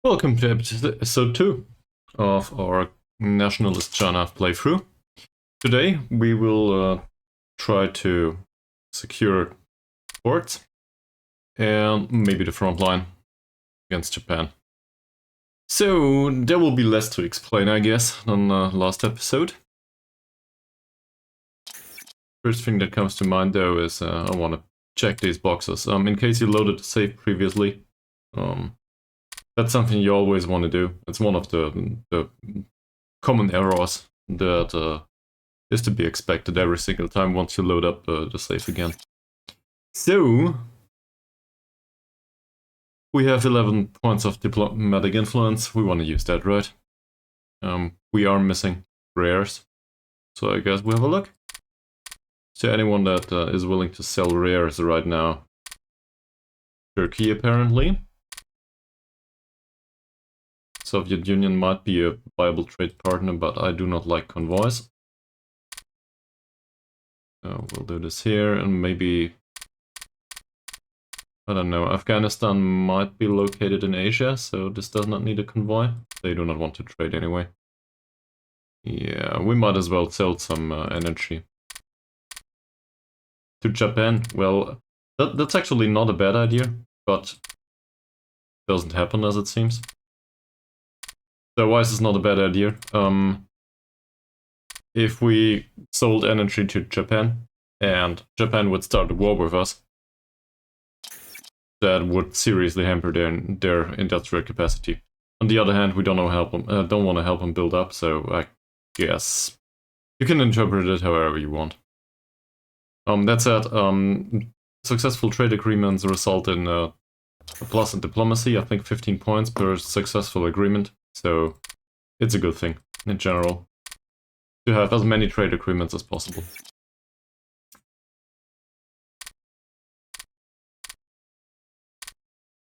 Welcome to episode 2 of our Nationalist China playthrough. Today we will try to secure ports and maybe the front line against Japan. So there will be less to explain, I guess, than last episode. First thing that comes to mind though is I want to check these boxes. In case you loaded the save previously, that's something you always want to do. It's one of the common errors that is to be expected every single time once you load up the save again. So, we have 11 points of diplomatic influence. We want to use that, right? We are missing rares. So I guess we have a look. So anyone that is willing to sell rares right now? Turkey, apparently. Soviet Union might be a viable trade partner, but I do not like convoys. We'll do this here, and maybe, I don't know, Afghanistan might be located in Asia, so this does not need a convoy. They do not want to trade anyway. Yeah, we might as well sell some energy. To Japan, well, that's actually not a bad idea, but doesn't happen as it seems. So why is this not a bad idea? If we sold energy to Japan, and Japan would start a war with us, that would seriously hamper their industrial capacity. On the other hand, we don't want to help them build up, so I guess you can interpret it however you want. That said, successful trade agreements result in a plus in diplomacy. I think 15 points per successful agreement, so it's a good thing in general to have as many trade agreements as possible.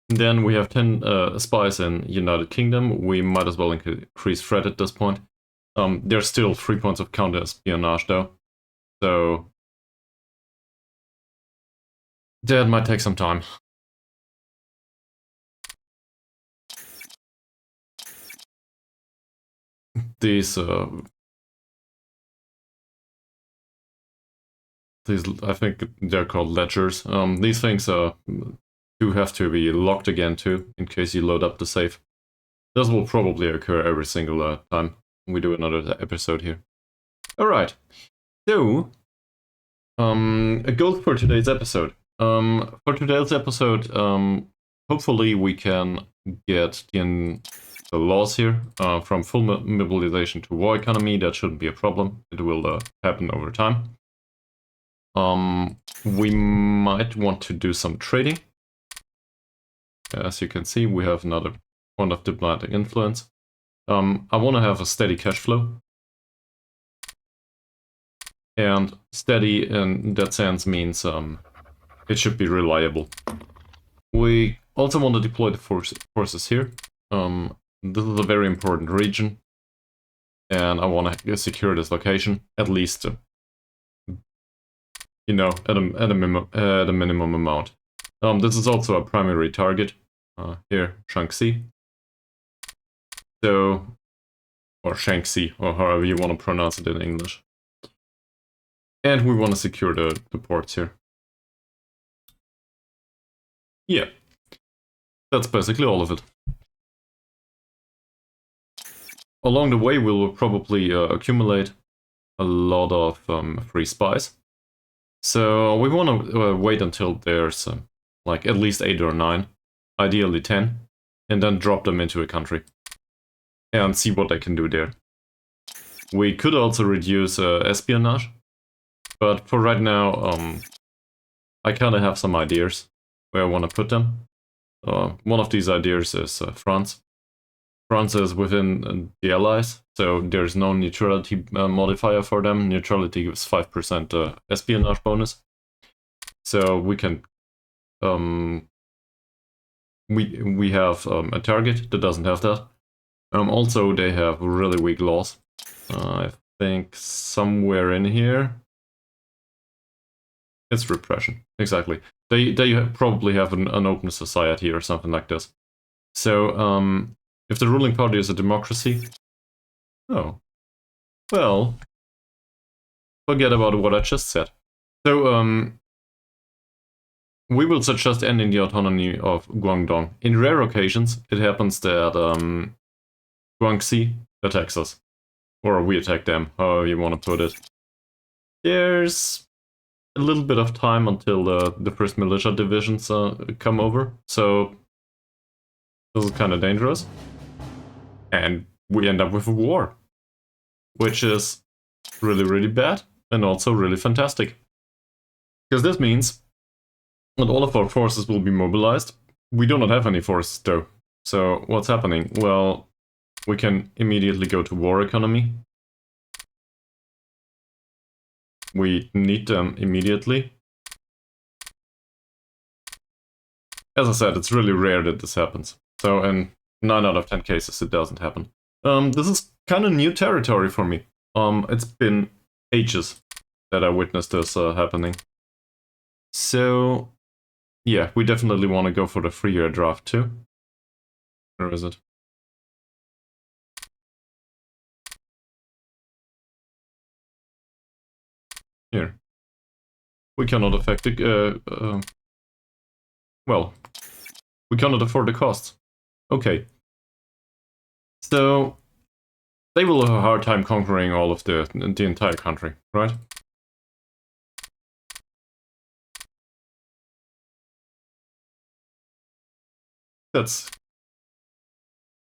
Then we have 10 spies in United Kingdom. We might as well increase threat at this point. There's still 3 points of counter-espionage though, so that might take some time. These, I think they're called ledgers. These things do have to be locked again too, in case you load up the save. This will probably occur every single time we do another episode here. Alright, so, a goal for today's episode. Hopefully we can get the laws here from full mobilization to war economy. That shouldn't be a problem. It will happen over time. We might want to do some trading. As you can see, we have another point of diplomatic influence. I want to have a steady cash flow. And steady in that sense means it should be reliable. We also want to deploy the forces here. This is a very important region. And I want to secure this location, at least, you know, at a minimum amount. This is also a primary target. Here, Guanxi. So, or Shanxi, or however you want to pronounce it in English. And we want to secure the ports here. Yeah, that's basically all of it. Along the way, we will probably accumulate a lot of free spies. So we want to wait until there's like at least 8 or 9, ideally 10, and then drop them into a country and see what they can do there. We could also reduce espionage, but for right now, I kind of have some ideas where I want to put them. One of these ideas is France. France is within the Allies, so there's no neutrality modifier for them. Neutrality gives 5% espionage bonus. So we can we have a target that doesn't have that. Also, they have really weak laws. I think somewhere in here. It's repression, exactly. They probably have an open society or something like this. So, if the ruling party is a democracy... Oh. Well, forget about what I just said. So, we will suggest ending the autonomy of Guangdong. In rare occasions, it happens that Guanxi attacks us. Or we attack them, however you want to put it. There's a little bit of time until the first militia divisions come over, so this is kind of dangerous. And we end up with a war, which is really, really bad and also really fantastic. Because this means that all of our forces will be mobilized. We do not have any forces though. So what's happening? Well, we can immediately go to war economy. We need them immediately. As I said, it's really rare that this happens. So in 9 out of 10 cases it doesn't happen. This is kind of new territory for me. It's been ages that I witnessed this happening. So, yeah, we definitely want to go for the 3-year draft too. Where is it? Here. We cannot affect the... well, we cannot afford the costs. Okay. So, they will have a hard time conquering all of the entire country, right?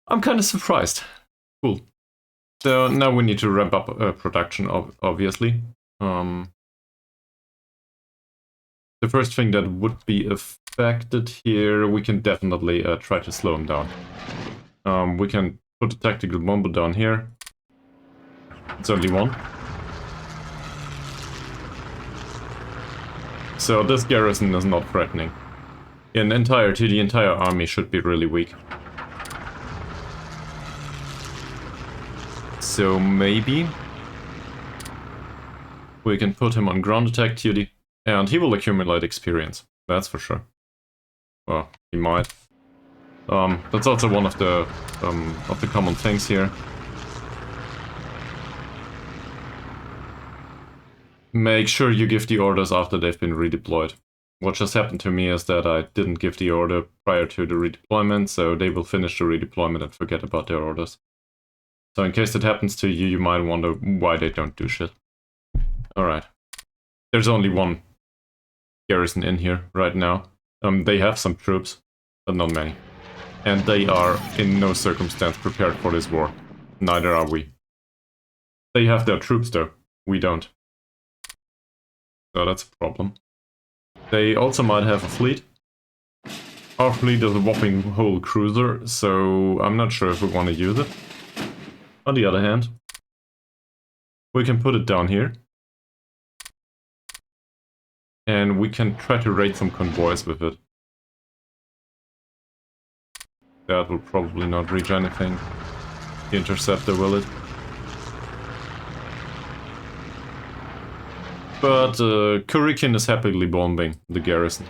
I'm kind of surprised. Cool. So now we need to ramp up production, obviously. The first thing that would be affected here, we can definitely try to slow him down. We can put a tactical bomber down here. It's only one. So this garrison is not threatening. In entirety, the entire army should be really weak. So maybe we can put him on ground attack duty, and he will accumulate experience. That's for sure. Well, he might. That's also one of the common things here. Make sure you give the orders after they've been redeployed. What just happened to me is that I didn't give the order prior to the redeployment, so they will finish the redeployment and forget about their orders. So in case that happens to you, you might wonder why they don't do shit. Alright. There's only one garrison in here right now. They have some troops, but not many. And they are in no circumstance prepared for this war. Neither are we. They have their troops though. We don't. So that's a problem. They also might have a fleet. Our fleet is a whopping whole cruiser, so I'm not sure if we want to use it. On the other hand, we can put it down here. And we can try to raid some convoys with it. That will probably not reach anything. The interceptor, will it? But Kurikin is happily bombing the garrison.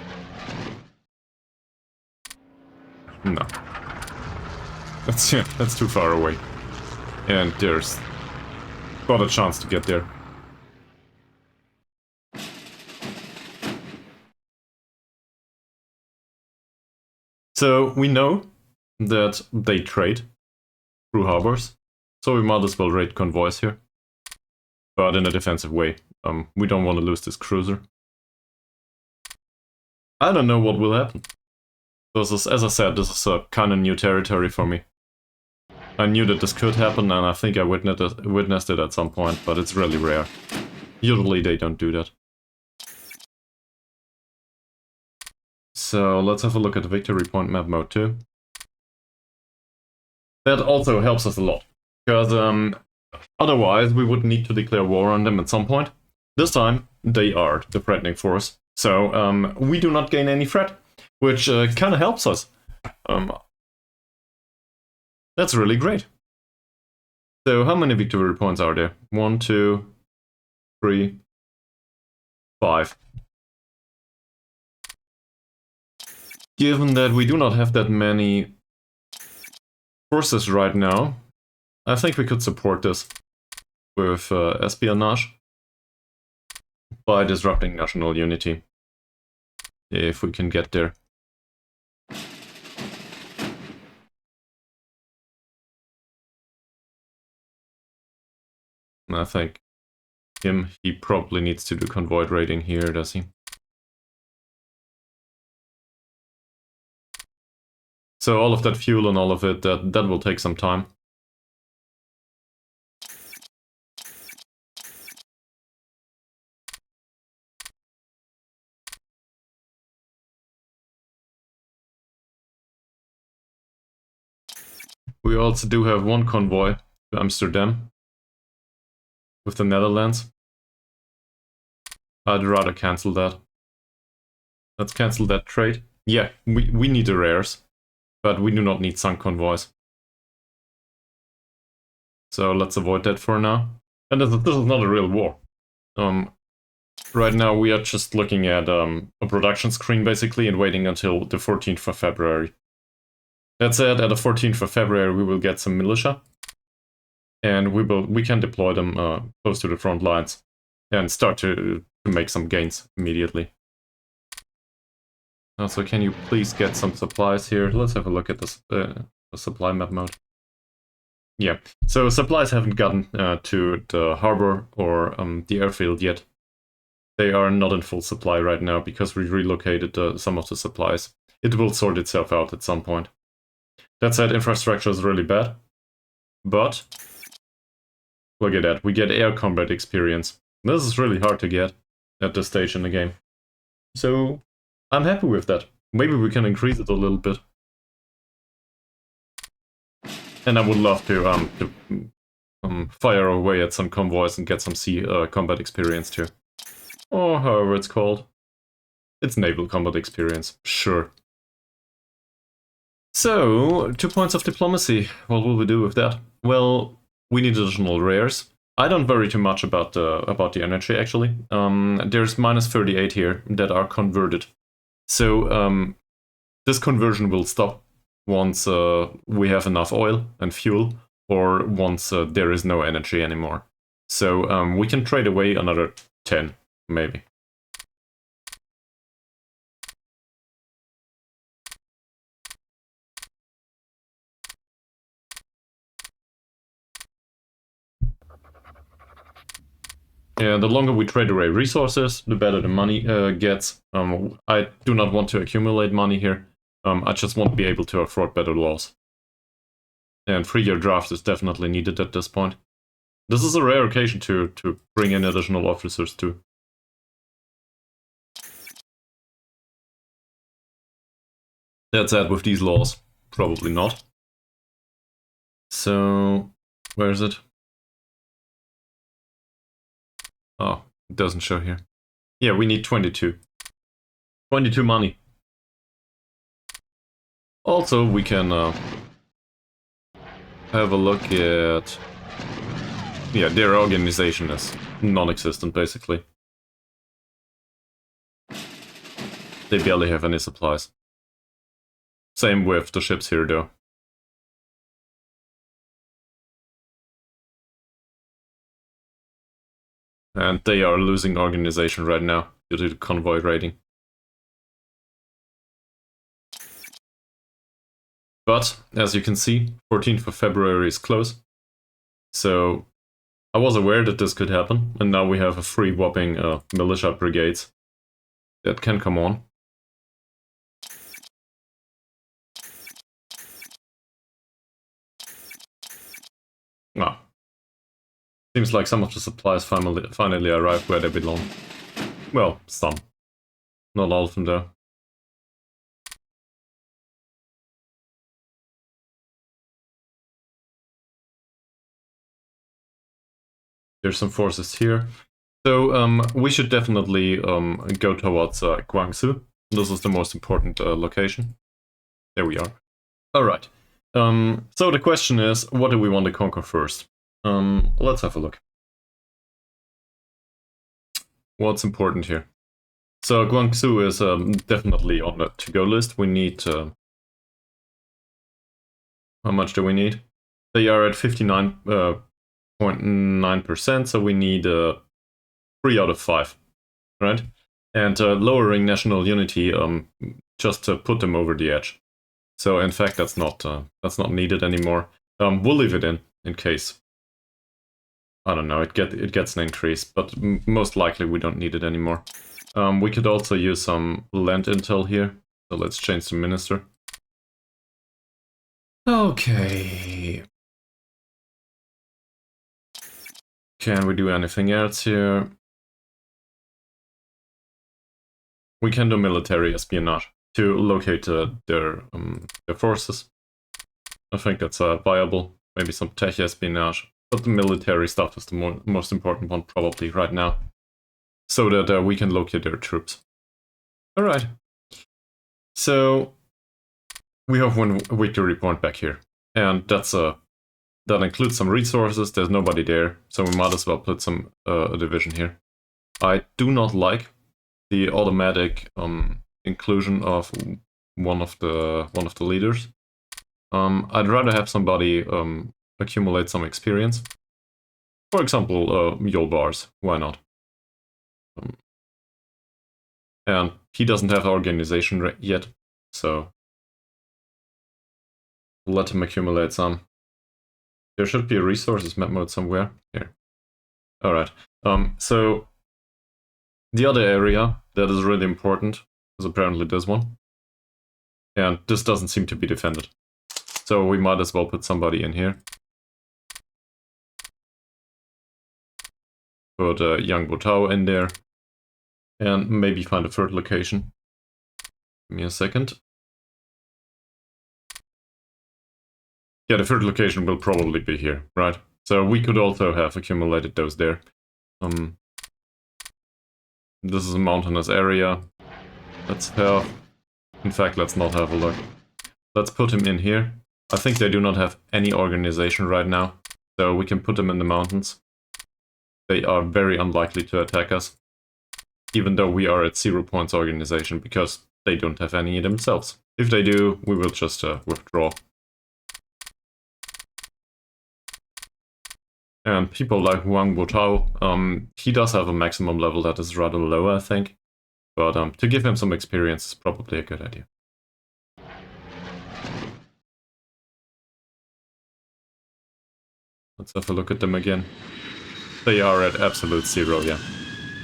No. That's too far away. And there's not a chance to get there. So we know that they trade through harbors, so we might as well raid convoys here. But in a defensive way. We don't want to lose this cruiser. I don't know what will happen. This is, as I said, this is a kind of new territory for me. I knew that this could happen, and I think I witnessed it at some point, but it's really rare. Usually they don't do that. So let's have a look at the victory point map mode too. That also helps us a lot, because otherwise we would need to declare war on them at some point. This time, they are the threatening force, so we do not gain any threat, which kind of helps us. That's really great. So how many victory points are there? 1, 2, 3, 5. Given that we do not have that many forces right now, I think we could support this with espionage by disrupting national unity, if we can get there. I think he probably needs to do convoy raiding here, does he? So all of that fuel and all of it, that will take some time. We also do have one convoy to Amsterdam with the Netherlands. I'd rather cancel that. Let's cancel that trade. Yeah, we need the rares, but we do not need sunk convoys. So let's avoid that for now. And this is not a real war. Right now we are just looking at a production screen basically and waiting until the 14th of February. That said, at the 14th of February we will get some militia, and we can deploy them close to the front lines and start to make some gains immediately. Also, can you please get some supplies here? Let's have a look at the supply map mode. Yeah, so supplies haven't gotten to the harbor or the airfield yet. They are not in full supply right now because we relocated some of the supplies. It will sort itself out at some point. That said, infrastructure is really bad. But look at that, we get air combat experience. This is really hard to get at this stage in the game. So I'm happy with that. Maybe we can increase it a little bit. And I would love to fire away at some convoys and get some sea combat experience too. Or however it's called. It's naval combat experience, sure. So, 2 points of diplomacy. What will we do with that? Well, we need additional rares. I don't worry too much about the energy actually. There's minus 38 here that are converted. So this conversion will stop once we have enough oil and fuel, or once there is no energy anymore. So we can trade away another 10, maybe. Yeah, the longer we trade away resources, the better the money gets. I do not want to accumulate money here. I just want to be able to afford better laws. And 3-year draft is definitely needed at this point. This is a rare occasion to bring in additional officers too. That said, with these laws, probably not. So, where is it? Oh, it doesn't show here. Yeah, we need 22. 22 money. Also, we can have a look at... Yeah, their organization is non-existent, basically. They barely have any supplies. Same with the ships here, though. And they are losing organization right now due to the convoy raiding. But, as you can see, 14th of February is close. So, I was aware that this could happen, and now we have a free whopping militia brigades that can come on. Ah. Seems like some of the supplies finally arrived where they belong. Well, some. Not all of them, though. There's some forces here. So we should definitely go towards Guangxi. This is the most important location. There we are. Alright. So the question is, what do we want to conquer first? Let's have a look. What's important here? So Guangzhou is definitely on the to-go list. We need How much do we need? They are at 59.9%, so we need 3 out of 5, right? And lowering national unity just to put them over the edge. So in fact, that's not needed anymore. We'll leave it in case. I don't know. It gets an increase, but most likely we don't need it anymore. We could also use some land intel here. So let's change the minister. Okay. Can we do anything else here? We can do military espionage to locate their forces. I think that's viable. Maybe some tech espionage, but the military stuff is the most important one probably right now, so that we can locate their troops. All right. So we have one victory point back here, and that includes some resources. There's nobody there, so we might as well put some a division here. I do not like the automatic inclusion of one of the leaders. I'd rather have somebody accumulate some experience. For example, Yolbars. Why not? And he doesn't have organization yet, so let him accumulate some. There should be a resources map mode somewhere here. All right. So the other area that is really important is apparently this one, and this doesn't seem to be defended. So we might as well put somebody in here. Put Yang Botao in there. And maybe find a third location. Give me a second. Yeah, the third location will probably be here, right? So we could also have accumulated those there. This is a mountainous area. Let's have... In fact, let's not have a look. Let's put him in here. I think they do not have any organization right now, so we can put them in the mountains. They are very unlikely to attack us, even though we are at 0 points organization, because they don't have any themselves. If they do, we will just withdraw. And people like Wang Botao, he does have a maximum level that is rather low, I think. But to give him some experience is probably a good idea. Let's have a look at them again. They are at absolute 0, yeah.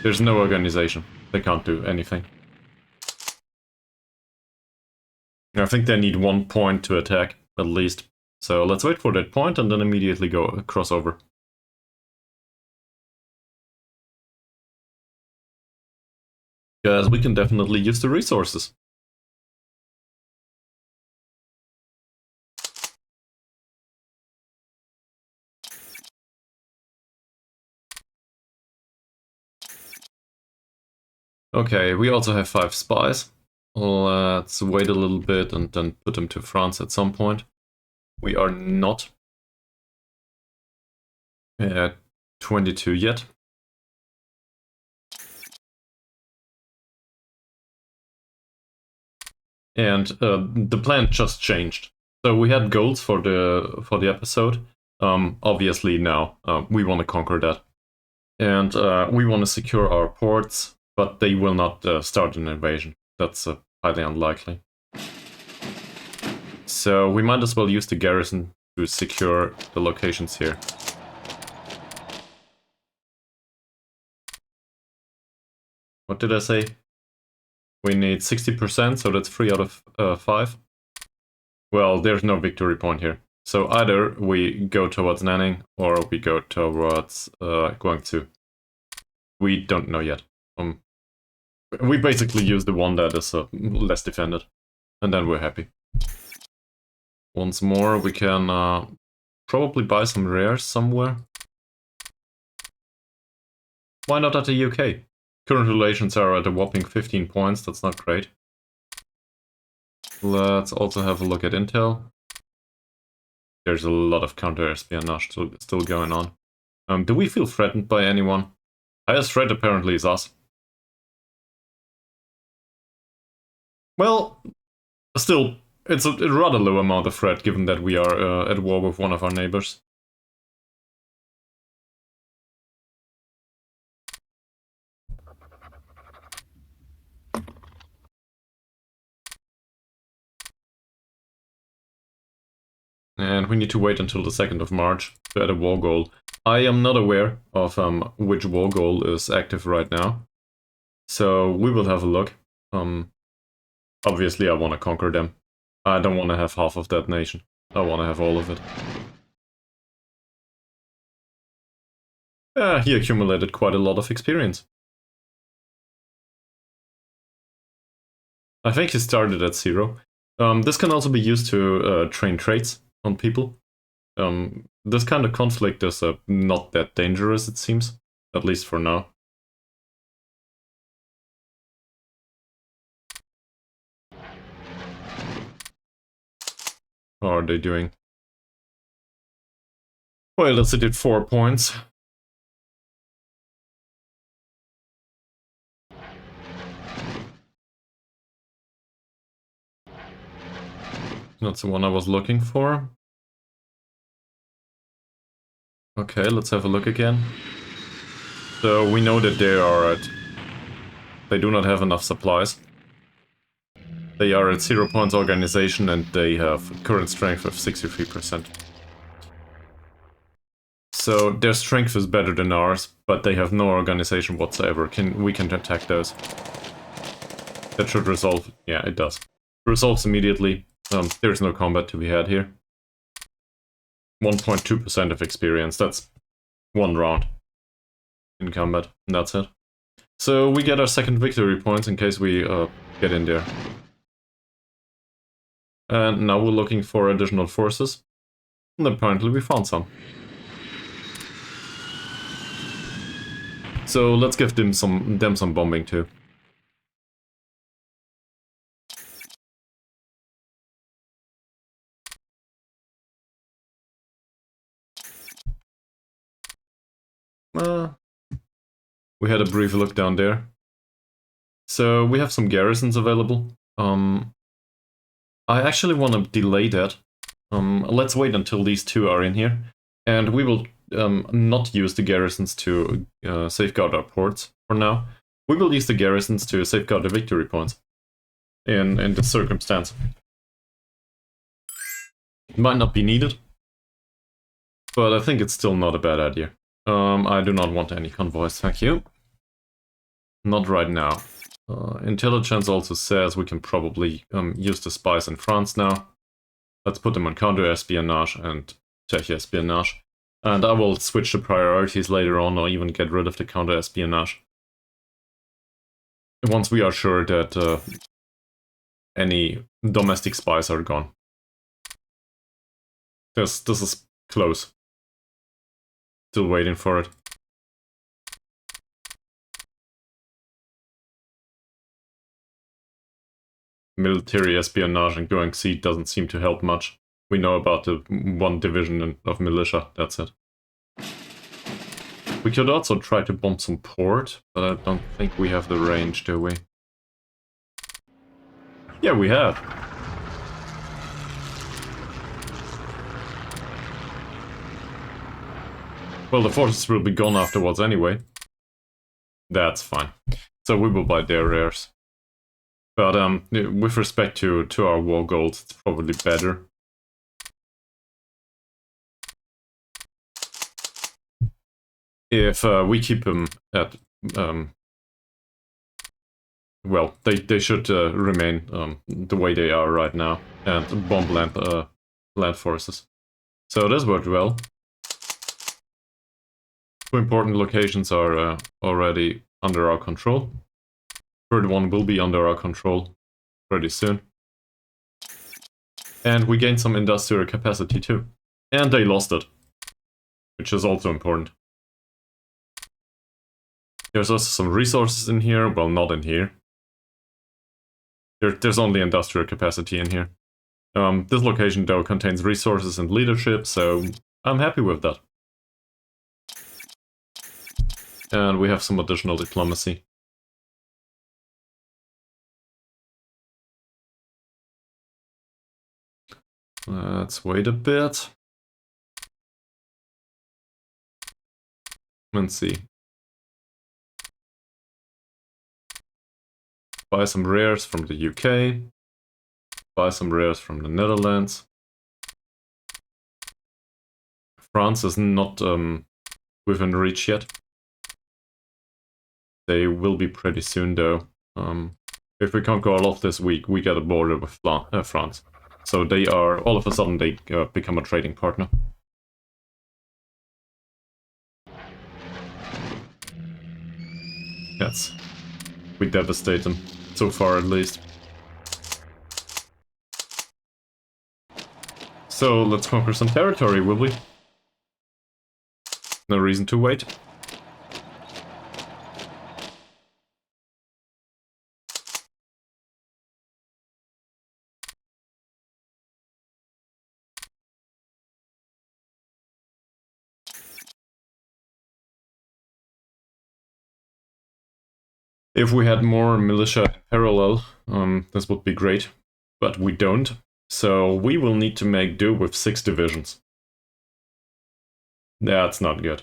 There's no organization. They can't do anything. I think they need 1 point to attack, at least. So let's wait for that point and then immediately go cross over. Because we can definitely use the resources. Okay, we also have 5 spies. Let's wait a little bit and then put them to France at some point. We are not at 22 yet. And the plan just changed. So we had goals for the episode. Obviously now we want to conquer that. And we want to secure our ports, but they will not start an invasion. That's highly unlikely. So we might as well use the garrison to secure the locations here. What did I say? We need 60%, so that's 3 out of 5. Well, there's no victory point here. So either we go towards Nanning or we go towards Guangxi. We don't know yet. We basically use the one that is less defended, and then we're happy. Once more, we can probably buy some rares somewhere. Why not at the UK? Current relations are at a whopping 15 points, that's not great. Let's also have a look at Intel. There's a lot of counter-espionage still going on. Do we feel threatened by anyone? Highest threat apparently is us. Well, still, It's a rather low amount of threat, given that we are at war with one of our neighbors. And we need to wait until the 2nd of March to add a war goal. I am not aware of which war goal is active right now, so we will have a look. Obviously I want to conquer them. I don't want to have half of that nation. I want to have all of it. He accumulated quite a lot of experience. I think he started at 0. This can also be used to train traits on people. This kind of conflict is not that dangerous, it seems. At least for now. How are they doing? Well, let's say did 4 points. That's the one I was looking for. Okay, let's have a look again. So we know that they do not have enough supplies. They are at 0 points organization and they have current strength of 63%. So their strength is better than ours, but they have no organization whatsoever. We can attack those. That should resolve. Yeah, it does. Resolves immediately. There's no combat to be had here. 1.2% of experience. That's 1 round in combat. And that's it. So we get our 2nd victory points in case we get in there. And now we're looking for additional forces. And apparently we found some. So let's give them some bombing too. We had a brief look down there. So we have some garrisons available. I actually want to delay that. Let's wait until these 2 are in here. And we will not use the garrisons to safeguard our ports for now. We will use the garrisons to safeguard the victory points in this circumstance. It might not be needed, but I think it's still not a bad idea. I do not want any convoys, thank you. Not right now. Intelligence also says we can probably use the spies in France now. Let's put them on counter-espionage and tech-espionage. And I will switch the priorities later on or even get rid of the counter-espionage. Once we are sure that any domestic spies are gone. This is close. Still waiting for it. Military espionage and Guanxi doesn't seem to help much. We know about the 1 division of militia, that's it. We could also try to bomb some port, but I don't think we have the range, do we? Yeah, we have. Well, the forces will be gone afterwards anyway. That's fine. So we will buy their rares. But with respect to our war goals, it's probably better. If we keep them at... well, they should remain the way they are right now, and bomb land forces. So this worked well. 2 important locations are already under our control. 3rd one will be under our control pretty soon. And we gained some industrial capacity too. And they lost it, which is also important. There's also some resources in here. Well, not in here. There's only industrial capacity in here. This location, though, contains resources and leadership, so I'm happy with that. And we have some additional diplomacy. Let's wait a bit. And see. Buy some rares from the UK. Buy some rares from the Netherlands. France is not within reach yet. They will be pretty soon though. If we can't go all off this week, we get a border with France. So they are, all of a sudden, they become a trading partner. Yes. We devastate them. So far, at least. So, let's conquer some territory, will we? No reason to wait. If we had more militia in parallel, this would be great. But we don't. So we will need to make do with 6 divisions. That's not good.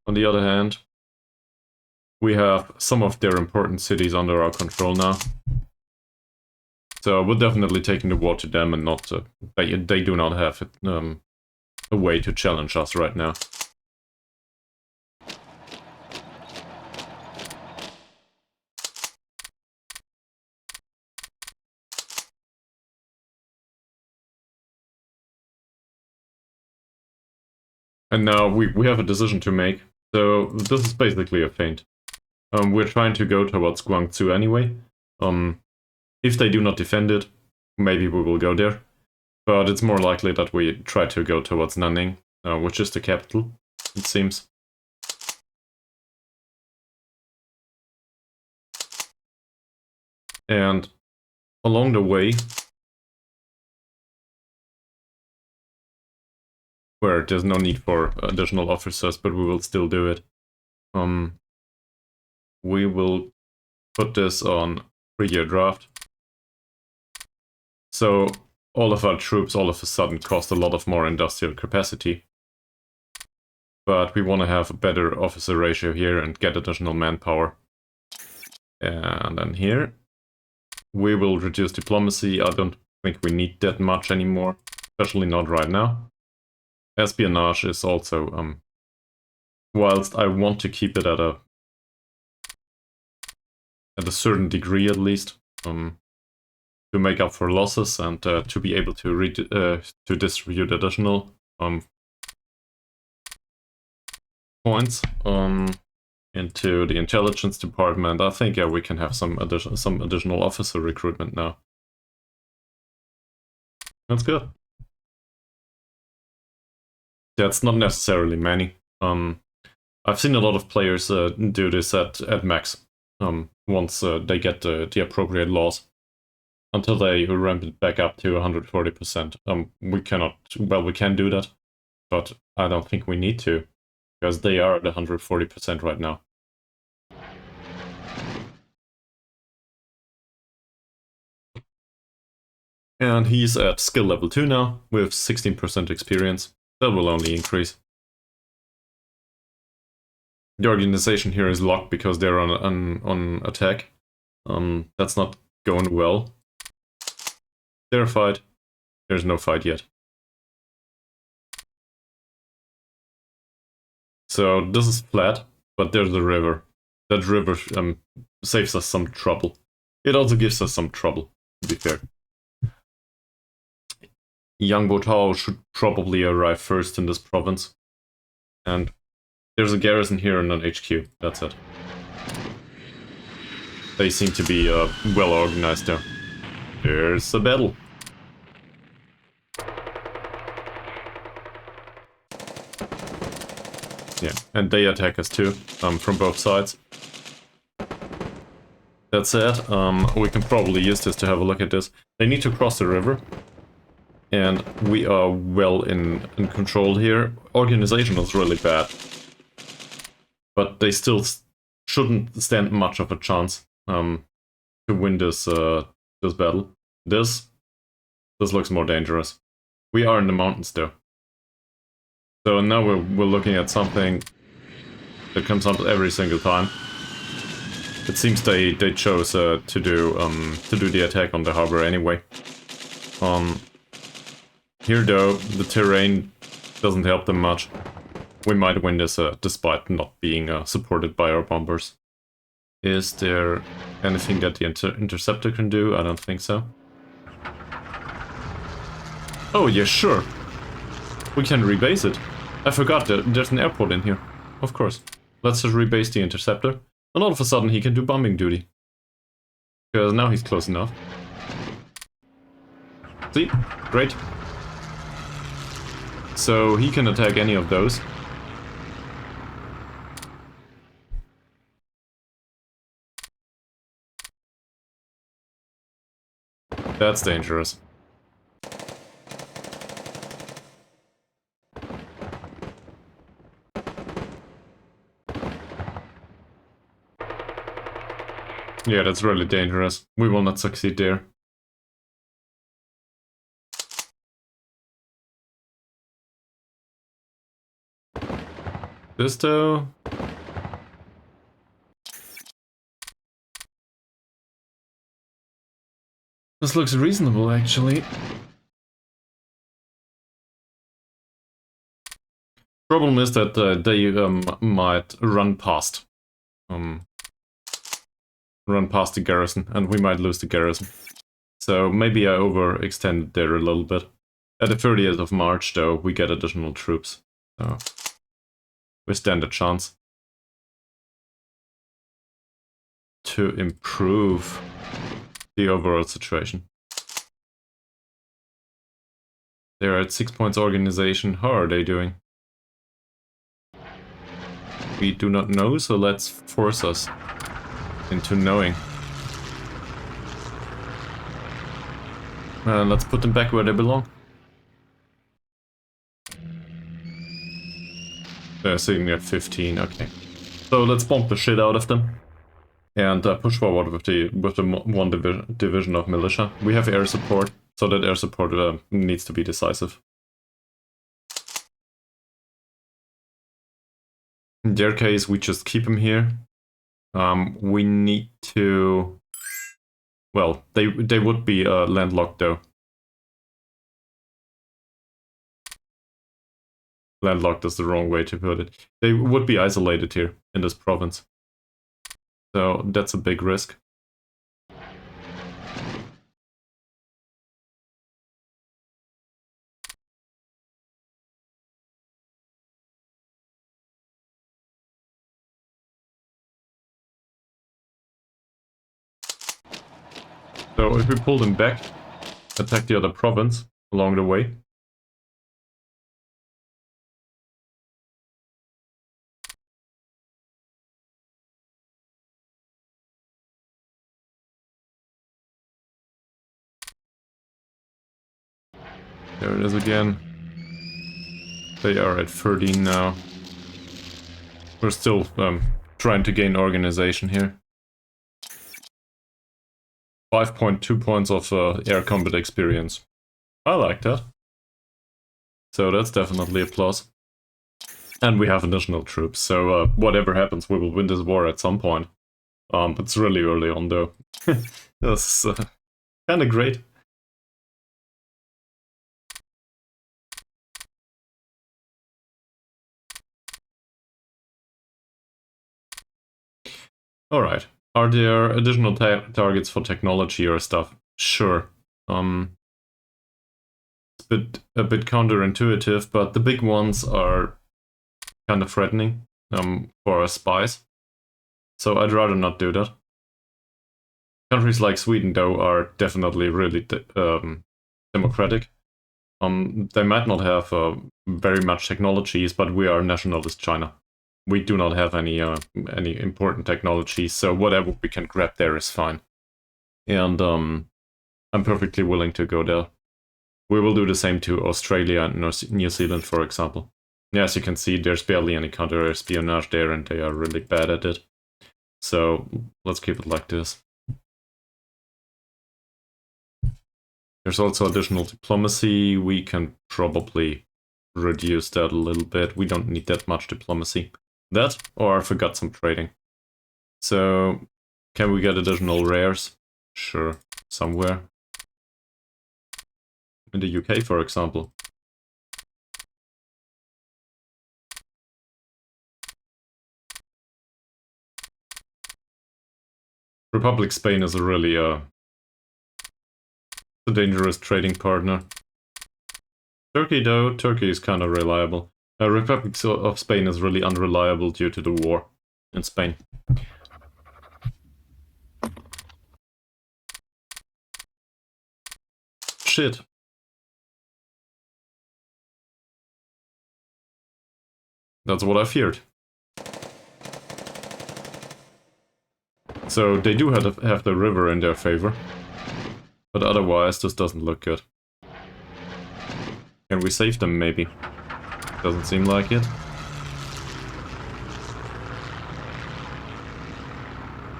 On the other hand, we have some of their important cities under our control now. So we're definitely taking the war to them and not... they do not have a way to challenge us right now. And now we have a decision to make. So this is basically a feint. We're trying to go towards Guangzhou anyway. If they do not defend it, maybe we will go there. But it's more likely that we try to go towards Nanning, which is the capital, it seems. And along the way, where there's no need for additional officers, but we will still do it, we will put this on 3-year draft. So all of our troops all of a sudden cost a lot of more industrial capacity. But we want to have a better officer ratio here and get additional manpower. And then here, we will reduce diplomacy. I don't think we need that much anymore, especially not right now. Espionage is also, whilst I want to keep it at a certain degree at least, to make up for losses and to be able to distribute additional points into the intelligence department. I think we can have some additional officer recruitment now. That's good. That's not necessarily many. I've seen a lot of players do this at max once they get the appropriate laws. Until they ramp it back up to 140%. We cannot, well, we can do that, but I don't think we need to, because they are at 140% right now. And he's at skill level 2 now, with 16% experience. That will only increase. The organization here is locked because they're on attack. That's not going well. There a fight? There's no fight yet. So this is flat, but there's a river. That river saves us some trouble. It also gives us some trouble, to be fair. Yangbo Tao should probably arrive first in this province. And there's a garrison here and an HQ, that's it. They seem to be well organized there. There's a battle. Yeah, and they attack us too, from both sides. That said, we can probably use this to have a look at this. They need to cross the river. And we are well in control here. Organization is really bad. But they still shouldn't stand much of a chance to win this this battle. This looks more dangerous. We are in the mountains though. So now we're looking at something that comes up every single time. It seems they chose to do the attack on the harbor anyway. Here though, the terrain doesn't help them much. We might win this despite not being supported by our bombers. Is there anything that the interceptor can do? I don't think so. Oh yeah, sure. We can rebase it. I forgot that there's an airport in here. Of course. Let's just rebase the interceptor. And all of a sudden he can do bombing duty. Because now he's close enough. See? Great. So he can attack any of those. That's dangerous. Yeah, that's really dangerous. We will not succeed there. This though... This looks reasonable, actually. Problem is that they might run past the garrison, and we might lose the garrison. So maybe I overextended there a little bit. At the 30th of March, though, we get additional troops. So we stand a chance to improve the overall situation. They're at 6 points organization. How are they doing? We do not know, so let's force us into knowing. Let's put them back where they belong. They're sitting at 15, okay. So let's bomb the shit out of them. And push forward with the one division of militia. We have air support, so that air support needs to be decisive. In their case, we just keep him here. We need to... Well, they would be landlocked though. Landlocked is the wrong way to put it. They would be isolated here in this province. So that's a big risk. So if we pull them back, attack the other province along the way. There it is again. They are at 13 now. We're still trying to gain organization here. 5.2 points of air combat experience. I like that. So that's definitely a plus. And we have additional troops, so whatever happens, we will win this war at some point. It's really early on though. That's kind of great. Alright. Are there additional targets for technology or stuff? Sure. It's a bit counterintuitive, but the big ones are kind of threatening for our spies. So I'd rather not do that. Countries like Sweden, though, are definitely really democratic. They might not have very much technologies, but we are nationalist China. We do not have any important technologies, so whatever we can grab there is fine. And I'm perfectly willing to go there. We will do the same to Australia and New Zealand, for example. Yeah, as you can see, there's barely any counter-espionage there, and they are really bad at it. So let's keep it like this. There's also additional diplomacy. We can probably reduce that a little bit. We don't need that much diplomacy. That, or I forgot some trading. So, can we get additional rares? Sure, somewhere. In the UK, for example. Republic Spain is a really a dangerous trading partner. Turkey, though, Turkey is kind of reliable. Republic of Spain is really unreliable due to the war in Spain. Shit. That's what I feared. So they do have the river in their favor. But otherwise, this doesn't look good. Can we save them, maybe? Doesn't seem like it.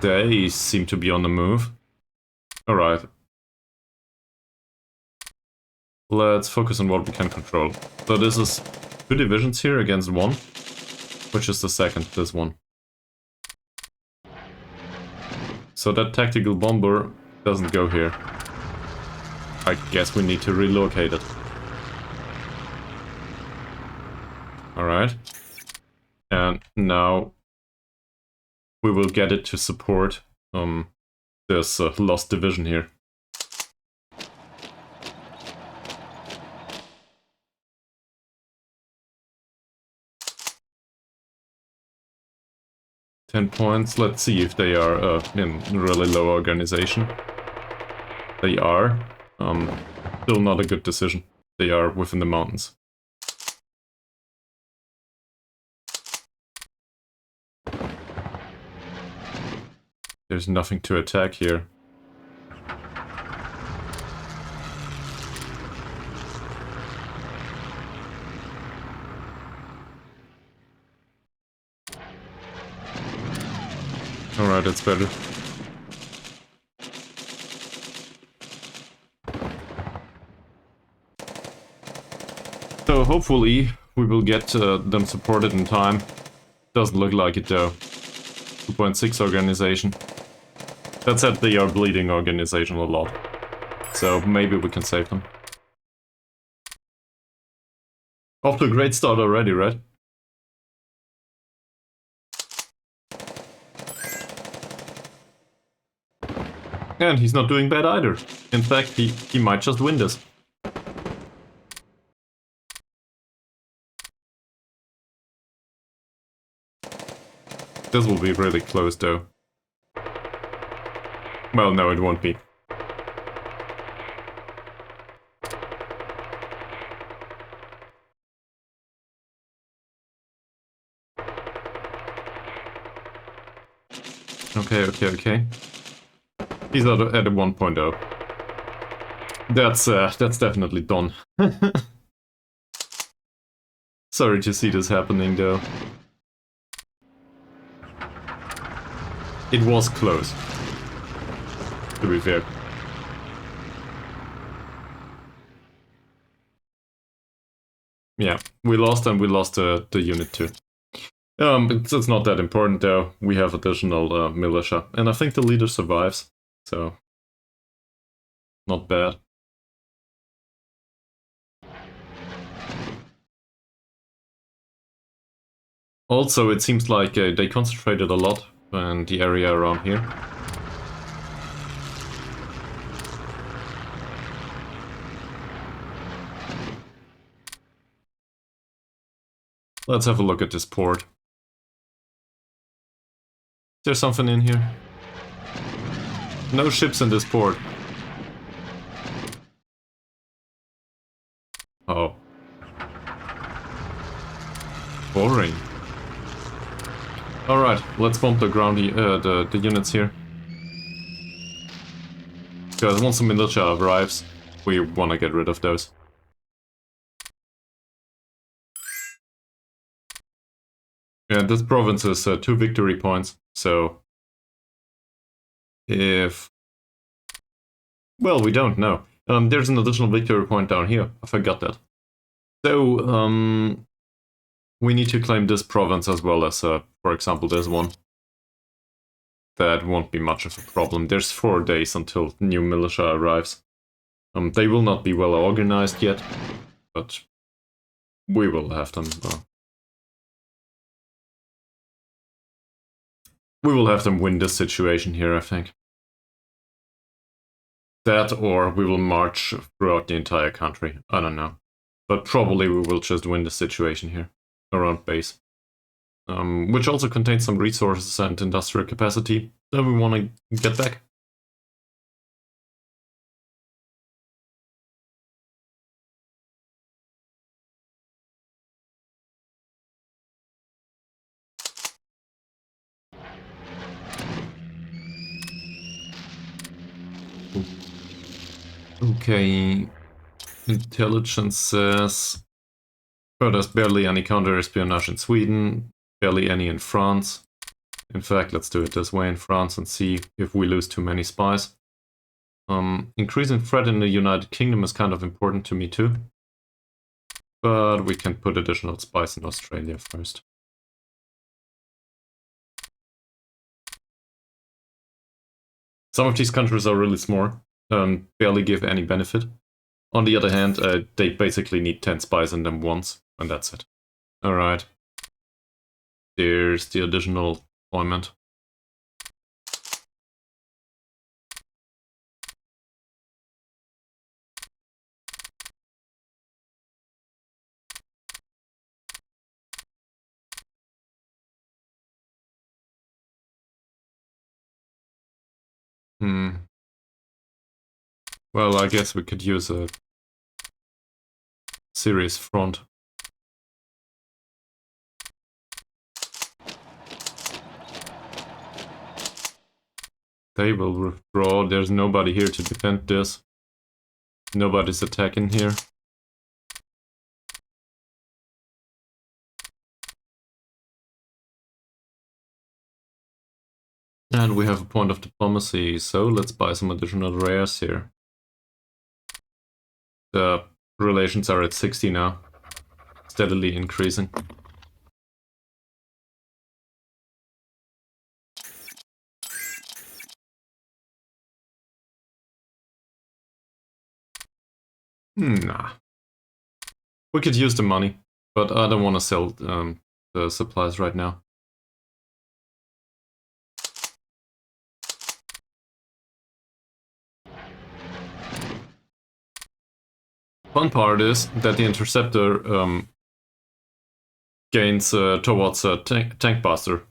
They seem to be on the move. Alright. Let's focus on what we can control. So this is 2 divisions here against 1. Which is the second, this one. So that tactical bomber doesn't go here. I guess we need to relocate it. Alright. And now we will get it to support this lost division here. $10 points. Let's see if they are in really low organization. They are. Still not a good decision. They are within the mountains. There's nothing to attack here. Alright, that's better. So hopefully we will get them supported in time. Doesn't look like it though. 2.6 organization. That said, they are bleeding organization a lot. So maybe we can save them. Off to a great start already, right? And he's not doing bad either. In fact, he might just win this. This will be really close though. Well, no, it won't be. Okay. He's at a 1.0. That's definitely done. Sorry to see this happening though. It was close, to be fair. Yeah, we lost and we lost the unit too. It's not that important though. We have additional militia, and I think the leader survives, so not bad. Also, it seems like they concentrated a lot in the area around here. Let's have a look at this port. Is there something in here? No ships in this port. Oh. Boring. Alright, let's bump the ground, the units here. Because once the militia arrives, we want to get rid of those. Yeah, this province is 2 victory points, so if... Well, we don't know. There's an additional victory point down here, I forgot that. So, we need to claim this province as well as, for example, this one. That won't be much of a problem. There's 4 days until new militia arrives. They will not be well organized yet, but we will have them. We will have them win this situation here, I think. That, or we will march throughout the entire country. I don't know. But probably we will just win the situation here, around base. Which also contains some resources and industrial capacity that we want to get back. Okay, intelligence says... Oh, there's barely any counter-espionage in Sweden, barely any in France. In fact, let's do it this way in France and see if we lose too many spies. Increasing threat in the United Kingdom is kind of important to me too. But we can put additional spies in Australia first. Some of these countries are really small, barely give any benefit. On the other hand, they basically need 10 spies in them once, and that's it. Alright. There's the additional deployment. Well, I guess we could use a serious front. They will withdraw. There's nobody here to defend this. Nobody's attacking here. And we have a point of diplomacy, so let's buy some additional rares here. The relations are at 60 now, steadily increasing. Nah. We could use the money, but I don't want to sell the supplies right now. Fun part is that the interceptor gains towards a tank buster.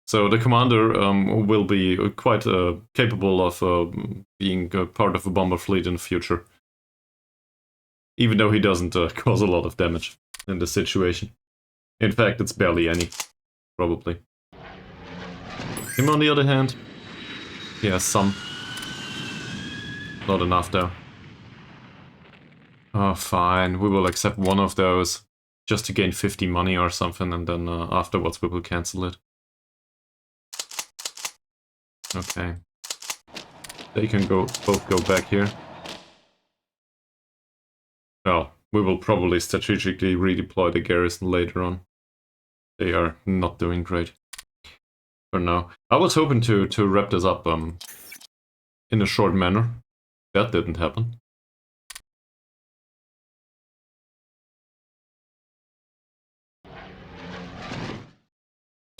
So the commander will be quite capable of being part of a bomber fleet in the future. Even though he doesn't cause a lot of damage in this situation. In fact, it's barely any, probably. Him on the other hand, he has some. Not enough though. Oh, fine, we will accept one of those just to gain 50 money or something, and then afterwards we will cancel it. Okay. They can both go back here. Well, we will probably strategically redeploy the garrison later on. They are not doing great for now. I was hoping to wrap this up in a short manner. That didn't happen.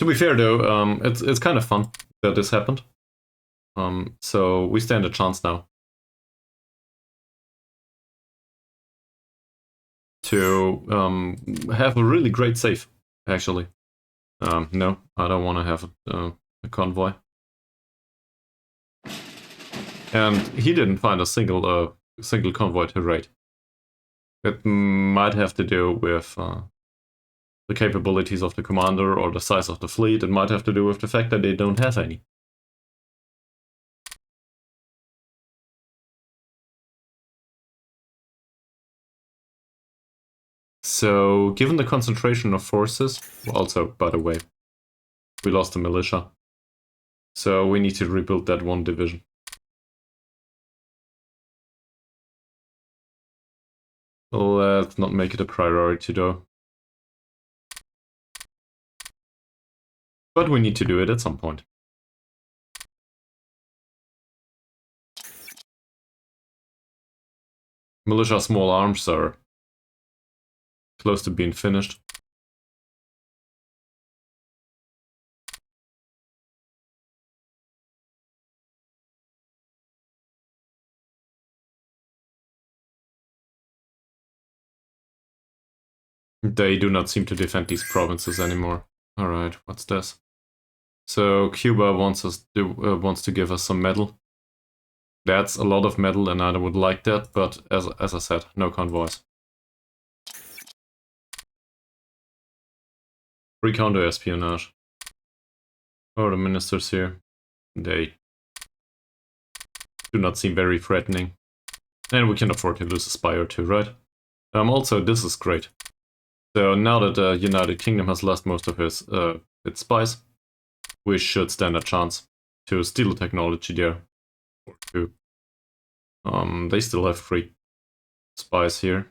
To be fair though, it's kind of fun that this happened. So we stand a chance now to have a really great save, actually. No, I don't want to have a convoy. And he didn't find a single convoy to raid. It might have to do with the capabilities of the commander or the size of the fleet. It might have to do with the fact that they don't have any. So, given the concentration of forces, also, by the way, we lost the militia. So we need to rebuild that one division. Let's not make it a priority though. But we need to do it at some point. Militia small arms are close to being finished. They do not seem to defend these provinces anymore. Alright, what's this? So Cuba wants to give us some metal. That's a lot of metal and I would like that, but as I said, no convoys. Free counter-espionage. Oh, the ministers here. They do not seem very threatening. And we can afford to lose a spy or two, right? Also, this is great. So now that the United Kingdom has lost most of its spies, we should stand a chance to steal the technology there. Or two. They still have 3 spies here.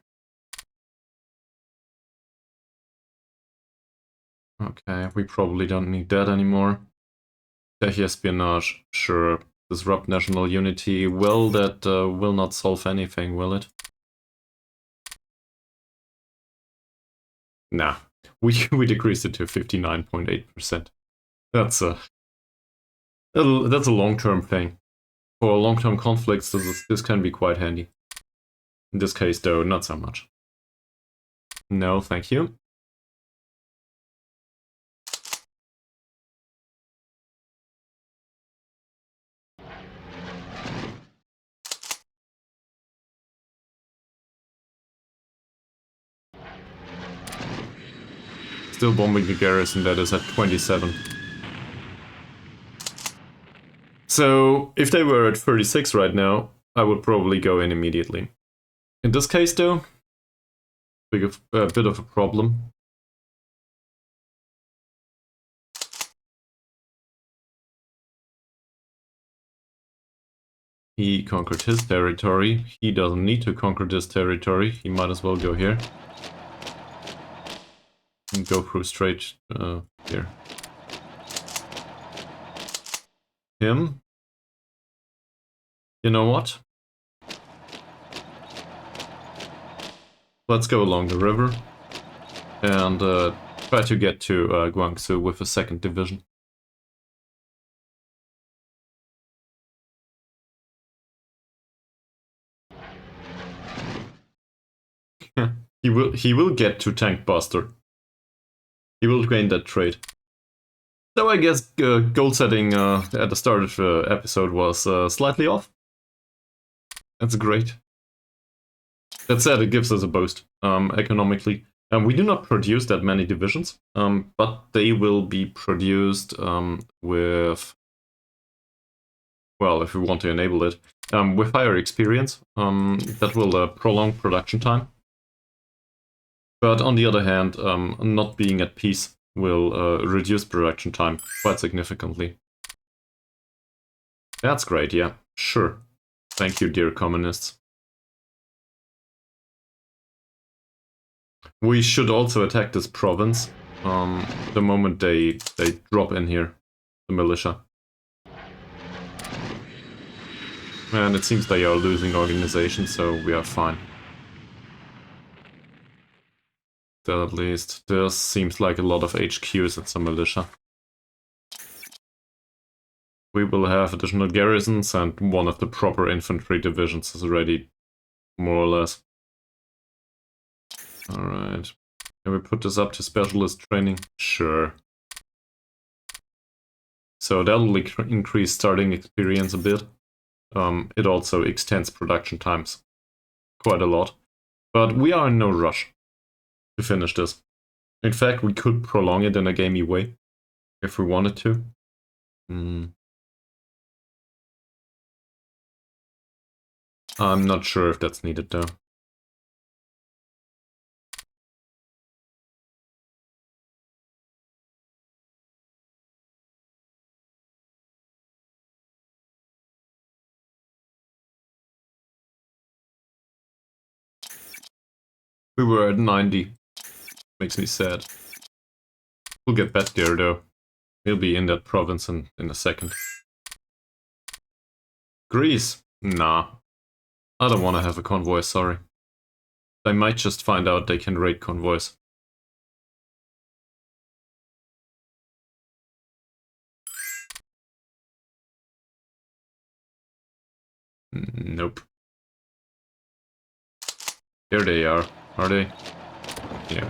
Okay, we probably don't need that anymore. Techie espionage, sure. Disrupt national unity. Well, that will not solve anything, will it? Nah, we decreased it to 59.8%. That's a long-term thing. For long-term conflicts, this can be quite handy. In this case, though, not so much. No, thank you. Still bombing the garrison that is at 27. So, if they were at 36 right now, I would probably go in immediately. In this case, though, a bit of a problem. He conquered his territory. He doesn't need to conquer this territory. He might as well go here. And go through straight here. Him. You know what? Let's go along the river and try to get to Guangzhou with a 2nd division. he will get to Tank Buster. He will gain that trade. So I guess goal setting at the start of the episode was slightly off. That's great. That said, it gives us a boost economically. We do not produce that many divisions, but they will be produced with, well, if we want to enable it, with higher experience. That will prolong production time. But on the other hand, not being at peace will reduce production time quite significantly. That's great, yeah, sure. Thank you, dear communists. We should also attack this province the moment they drop in here, the militia. And it seems they are losing organization, so we are fine. Still, at least, there seems like a lot of HQs and some militia. We will have additional garrisons, and one of the proper infantry divisions is ready, more or less. Alright. Can we put this up to specialist training? Sure. So that'll increase starting experience a bit. It also extends production times quite a lot. But we are in no rush to finish this. In fact, we could prolong it in a gamey way, if we wanted to. I'm not sure if that's needed though. We were at 90. Makes me sad. We'll get back there though. He'll be in that province in a second. Greece? Nah. I don't want to have a convoy, sorry. They might just find out they can raid convoys. Nope. There they are they? Yeah.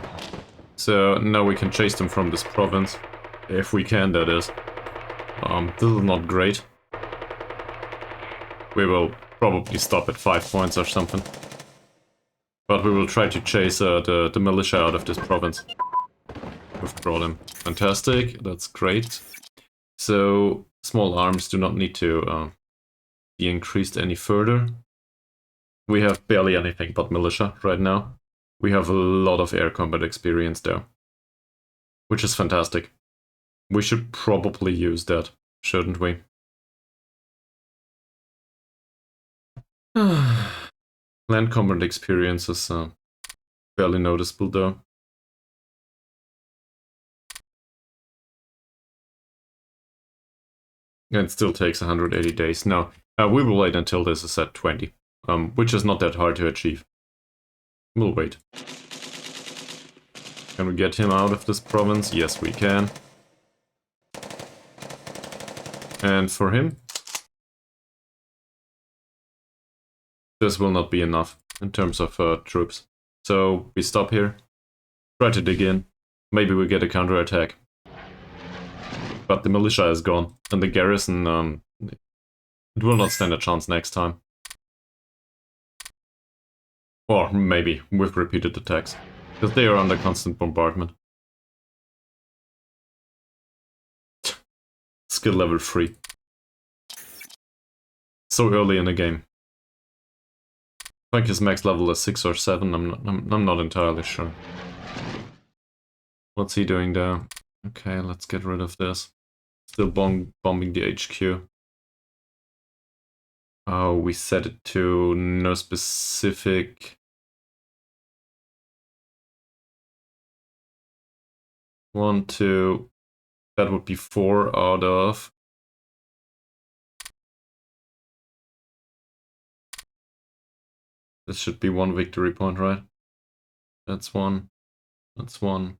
So now we can chase them from this province. If we can, that is. This is not great. We will probably stop at 5 points or something. But we will try to chase the militia out of this province. We've brought him. Fantastic, that's great. So, small arms do not need to be increased any further. We have barely anything but militia right now. We have a lot of air combat experience though. Which is fantastic. We should probably use that, shouldn't we? Land combat experience is barely noticeable though. And it still takes 180 days. No, we will wait until this is at 20, which is not that hard to achieve. We'll wait. Can we get him out of this province? Yes, we can. And for him, this will not be enough in terms of troops. So we stop here, try to dig in, maybe we get a counterattack. But the militia is gone, and the garrison, it will not stand a chance next time. Or maybe with repeated attacks, because they are under constant bombardment. Skill level 3. So early in the game. I think his max level is 6 or 7, I'm not entirely sure. What's he doing there? Okay, let's get rid of this. Still bombing the HQ. Oh, we set it to no specific... 1, 2... That would be 4 out of... This should be 1 victory point, right? That's 1. That's 1.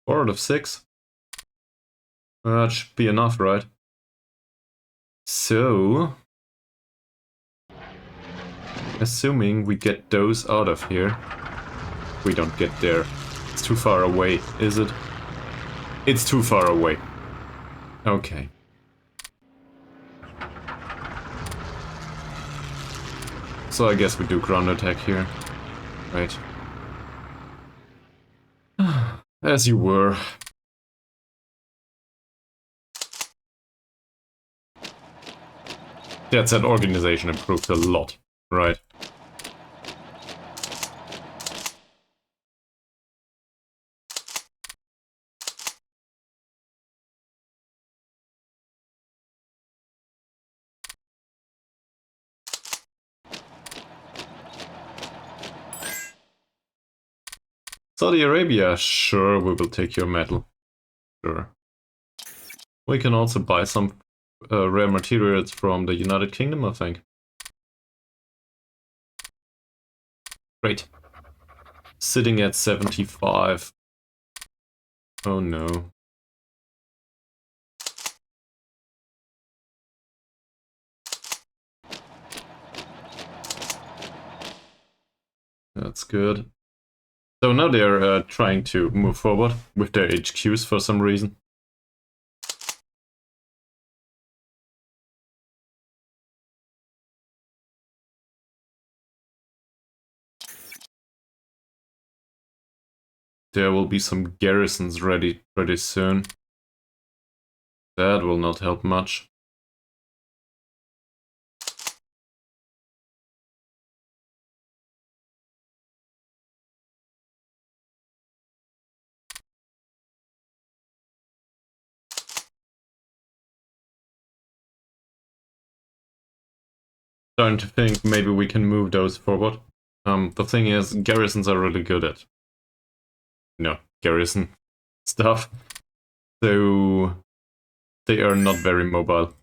4 out of 6? That should be enough, right? So... Assuming we get those out of here... We don't get there. It's too far away, is it? It's too far away. Okay. So I guess we do ground attack here. Right. As you were. That said, organization improved a lot, right? Saudi Arabia, sure, we will take your metal. Sure. We can also buy some rare materials from the United Kingdom, I think. Great. Sitting at 75. Oh no. That's good. So now they're trying to move forward with their HQs for some reason. There will be some garrisons ready pretty soon. That will not help much. Starting to think maybe we can move those forward. The thing is, garrisons are really good at, garrison stuff. So they are not very mobile.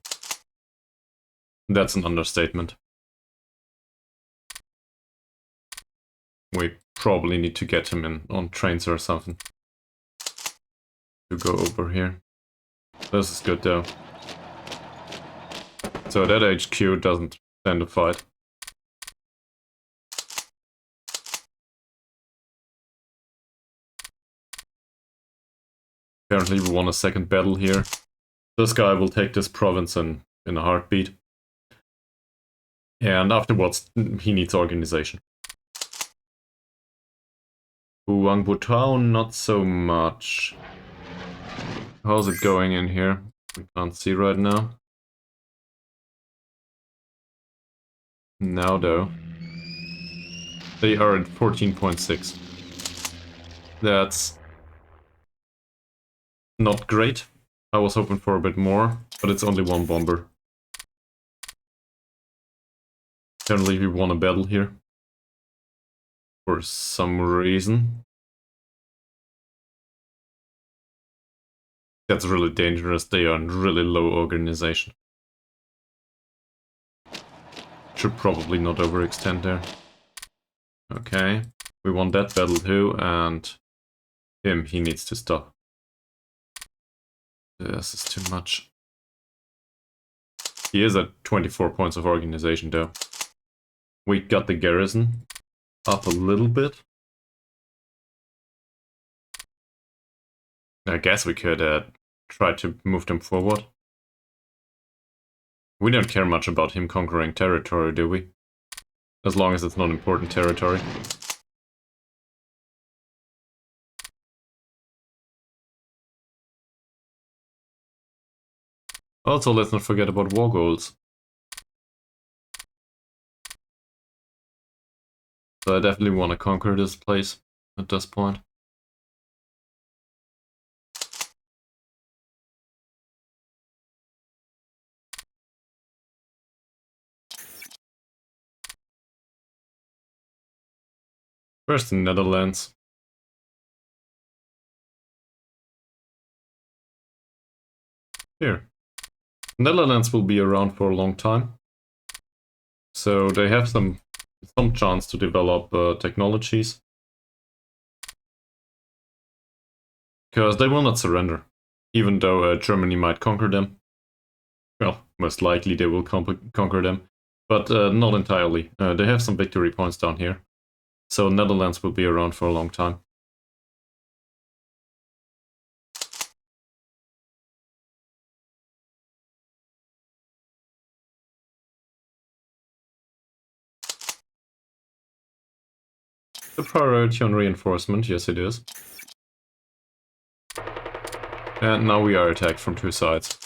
That's an understatement. We probably need to get him in on trains or something to go over here. This is good though. So that HQ doesn't stand a fight. Apparently we won a second battle here. This guy will take this province in a heartbeat. And afterwards, he needs organization. Huangbutao, not so much. How's it going in here? We can't see right now. Now though, they are at 14.6. That's not great. I was hoping for a bit more, but it's only one bomber. Apparently we won a battle here. For some reason. That's really dangerous. They are in really low organization. Should probably not overextend there. Okay. We won that battle too, and he needs to stop. This is too much. He is at 24 points of organization though. We got the garrison up a little bit. I guess we could try to move them forward. We don't care much about him conquering territory, do we? As long as it's not important territory. Also, let's not forget about war goals. So I definitely want to conquer this place at this point. First the Netherlands. Here. Netherlands will be around for a long time. So they have some chance to develop technologies. Because they will not surrender. Even though Germany might conquer them. Well, most likely they will conquer them. But not entirely. They have some victory points down here. So Netherlands will be around for a long time. The priority on reinforcement, yes it is. And now we are attacked from two sides.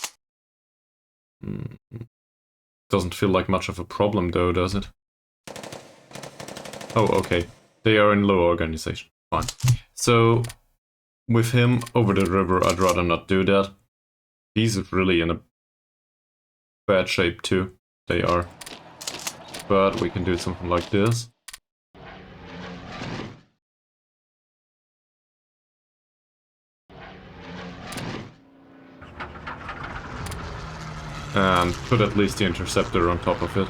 Doesn't feel like much of a problem though, does it? Oh, okay. They are in low organization. Fine. So, with him over the river, I'd rather not do that. He's really in a bad shape too. They are. But we can do something like this. And put at least the interceptor on top of it.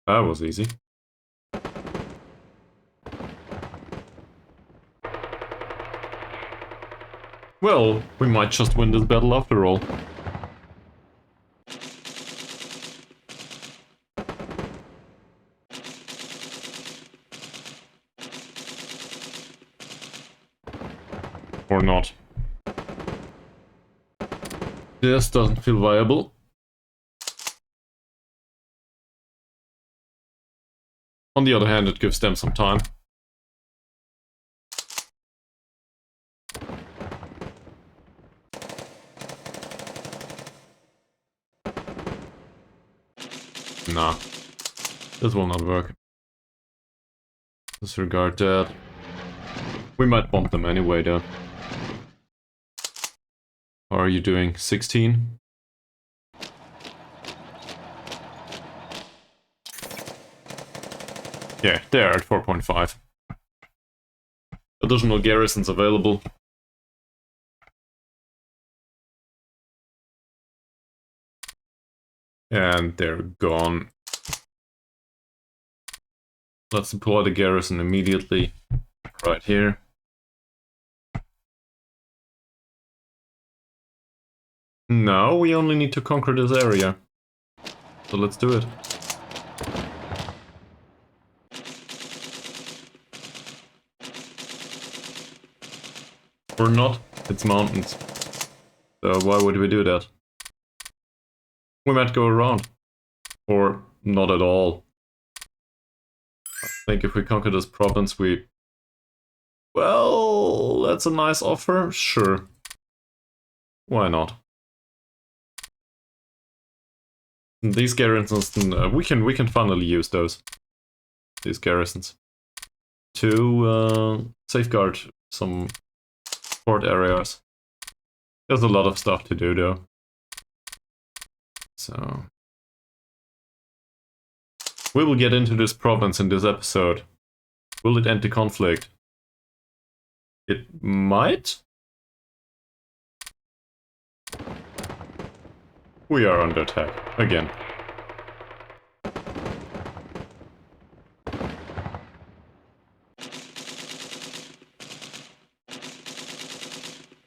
That was easy. Well, we might just win this battle after all. Or not. This doesn't feel viable. On the other hand, it gives them some time. Nah. This will not work. Disregard that. We might bomb them anyway, though. How are you doing? 16? Yeah, they're at 4.5. Additional garrisons available. And they're gone. Let's deploy the garrison immediately. Right here. Now we only need to conquer this area. So let's do it. Or not, it's mountains. So why would we do that? We might go around. Or not at all. I think if we conquer this province, we... Well, that's a nice offer, sure. Why not? These garrisons, we can finally use those. These garrisons. To safeguard some port areas. There's a lot of stuff to do though. So... We will get into this province in this episode. Will it end the conflict? It might? We are under attack, again.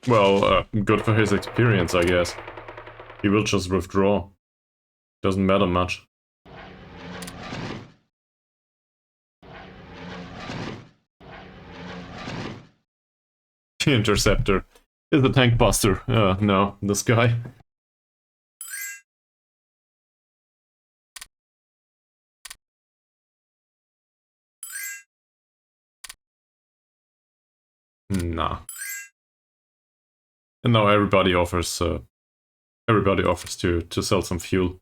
Well, good for his experience, I guess. He will just withdraw. Doesn't matter much. The Interceptor is a tank buster. No, this guy. Nah. And now everybody offers to sell some fuel.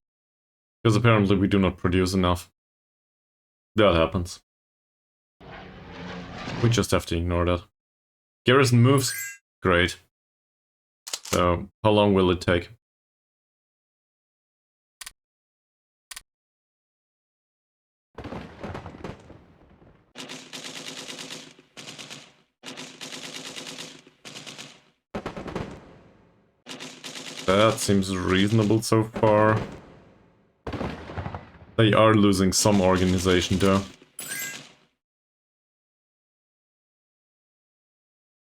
Because apparently we do not produce enough. That happens. We just have to ignore that. Garrison moves? Great. So, how long will it take? That seems reasonable so far. They are losing some organization though.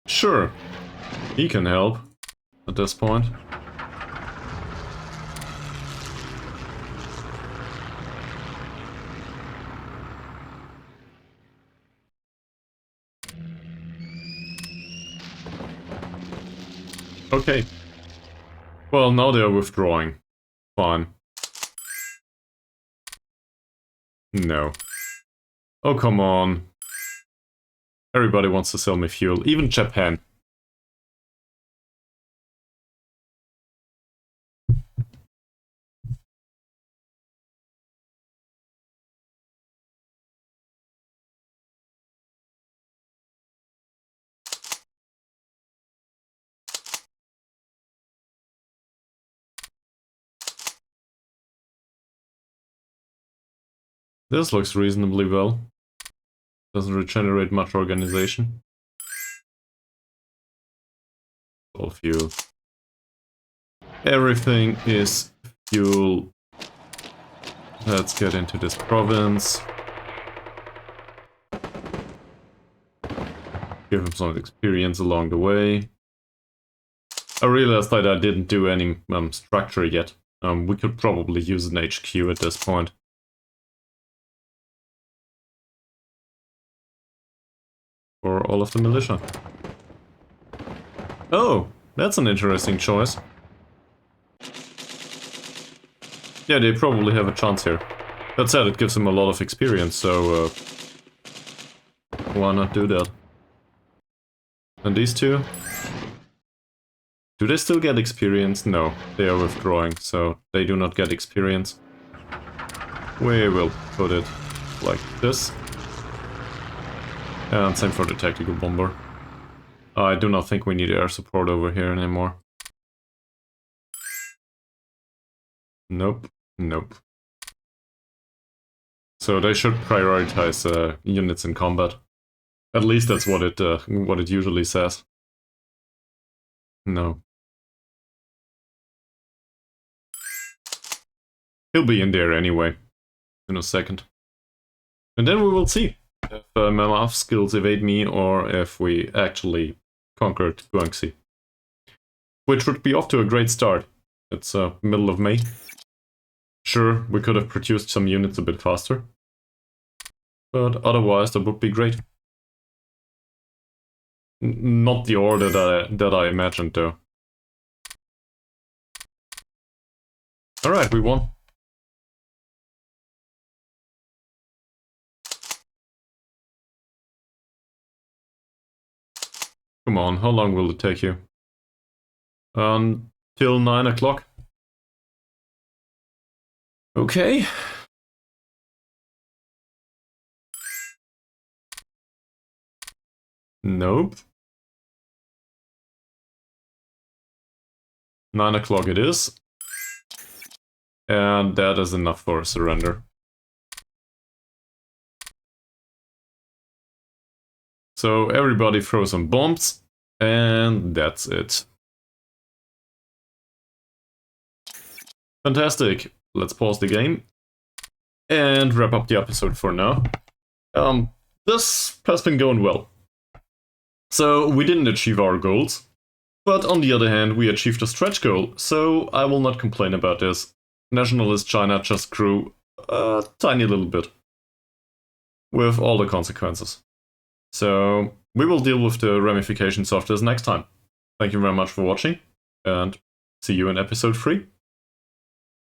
Sure, he can help at this point. Okay. Well, now they're withdrawing. Fine. No. Oh, come on. Everybody wants to sell me fuel, even Japan. This looks reasonably well. Doesn't regenerate much organization. All fuel. Everything is fuel. Let's get into this province. Give him some experience along the way. I realized that I didn't do any structure yet. We could probably use an HQ at this point. For all of the militia. Oh, that's an interesting choice. Yeah, they probably have a chance here. That said, it gives them a lot of experience, so why not do that? And these two? Do they still get experience? No, they are withdrawing, so they do not get experience. We will put it like this. And same for the tactical bomber. I do not think we need air support over here anymore. Nope, nope. So they should prioritize units in combat. At least that's what it usually says. No. He'll be in there anyway, in a second. And then we will see if my math skills evade me or if we actually conquered Guanxi. Which would be off to a great start. It's middle of May. Sure, we could have produced some units a bit faster. But otherwise, that would be great. Not the order that I imagined, though. Alright, we won. Come on, how long will it take you? Till 9 o'clock. Okay. Nope. 9 o'clock it is. And that is enough for a surrender. So everybody throw some bombs, and that's it. Fantastic. Let's pause the game and wrap up the episode for now. This has been going well. So we didn't achieve our goals, but on the other hand, we achieved a stretch goal, so I will not complain about this. Nationalist China just grew a tiny little bit, with all the consequences. So we will deal with the ramifications of this next time. Thank you very much for watching, and see you in episode 3.